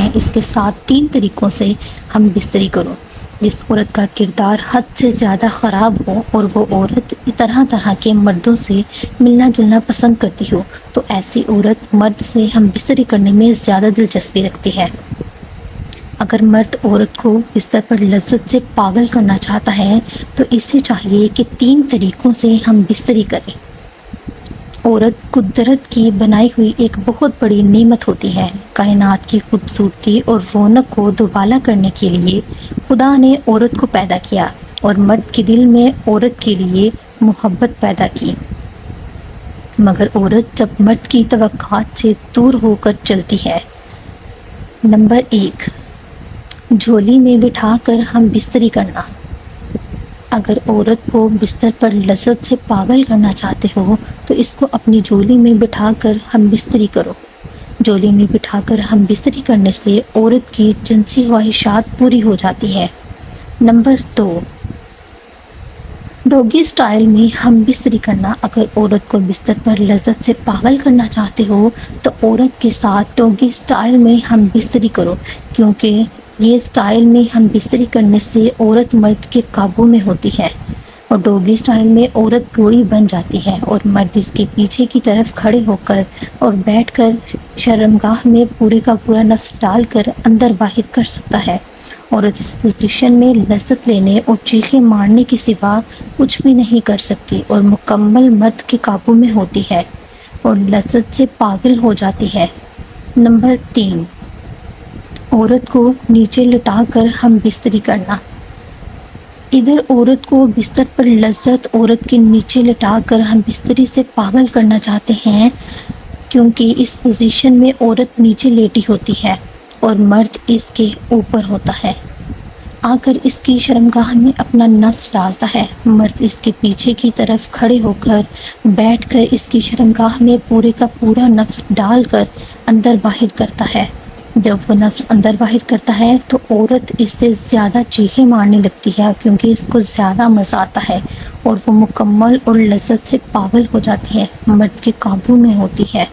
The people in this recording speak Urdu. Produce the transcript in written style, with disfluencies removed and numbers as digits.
ہیں اس کے ساتھ 3 طریقوں سے ہم بستری کرو۔ جس عورت کا کردار حد سے زیادہ خراب ہو اور وہ عورت طرح طرح کے مردوں سے ملنا جلنا پسند کرتی ہو تو ایسی عورت مرد سے ہم بستری کرنے میں زیادہ دلچسپی رکھتی ہے۔ اگر مرد عورت کو بستر پر لذت سے پاگل کرنا چاہتا ہے تو اسے چاہیے کہ 3 طریقوں سے ہم بستری کریں۔ عورت قدرت کی بنائی ہوئی ایک بہت بڑی نعمت ہوتی ہے۔ کائنات کی خوبصورتی اور رونق کو دوبالا کرنے کے لیے خدا نے عورت کو پیدا کیا اور مرد کے دل میں عورت کے لیے محبت پیدا کی۔ مگر عورت جب مرد کی توقعات سے دور ہو کر چلتی ہے۔ نمبر 1، جھولی میں بٹھا کر ہم بستری کرنا۔ اگر عورت کو بستر پر لذت سے پاگل کرنا چاہتے ہو تو اس کو اپنی جھولی میں بٹھا کر ہم بستری کرو۔ جھولی میں بٹھا کر ہم بستری کرنے سے عورت کی جنسی خواہشات پوری ہو جاتی ہے۔ نمبر 2، ڈوگی سٹائل میں ہم بستری کرنا۔ اگر عورت کو بستر پر لذت سے پاگل کرنا چاہتے ہو تو عورت کے ساتھ ڈوگی سٹائل میں ہم بستری کرو، کیونکہ یہ سٹائل میں ہم بستری کرنے سے عورت مرد کے قابو میں ہوتی ہے اور ڈوگی سٹائل میں عورت گھوڑی بن جاتی ہے اور مرد اس کے پیچھے کی طرف کھڑے ہو کر اور بیٹھ کر شرمگاہ میں پورے کا پورا نفس ڈال کر اندر باہر کر سکتا ہے۔ عورت اس پوزیشن میں لذت لینے اور چیخیں مارنے کے سوا کچھ بھی نہیں کر سکتی اور مکمل مرد کے قابو میں ہوتی ہے اور لذت سے پاگل ہو جاتی ہے۔ نمبر 3، عورت کو نیچے لٹا کر ہم بستری کرنا۔ ادھر عورت کو بستر پر لذت عورت کے نیچے لٹا کر ہم بستری سے پاگل کرنا چاہتے ہیں، کیونکہ اس پوزیشن میں عورت نیچے لیٹی ہوتی ہے اور مرد اس کے اوپر ہوتا ہے، آ کر اس کی شرمگاہ میں اپنا نفس ڈالتا ہے۔ مرد اس کے پیچھے کی طرف کھڑے ہو کر بیٹھ کر اس کی شرمگاہ میں پورے کا پورا نفس ڈال کر اندر باہر کرتا ہے۔ جب وہ نفس اندر باہر کرتا ہے تو عورت اس سے زیادہ چیخیں مارنے لگتی ہے، کیونکہ اس کو زیادہ مزہ آتا ہے اور وہ مکمل اور لذت سے پاگل ہو جاتی ہے، مرد کے قابو میں ہوتی ہے۔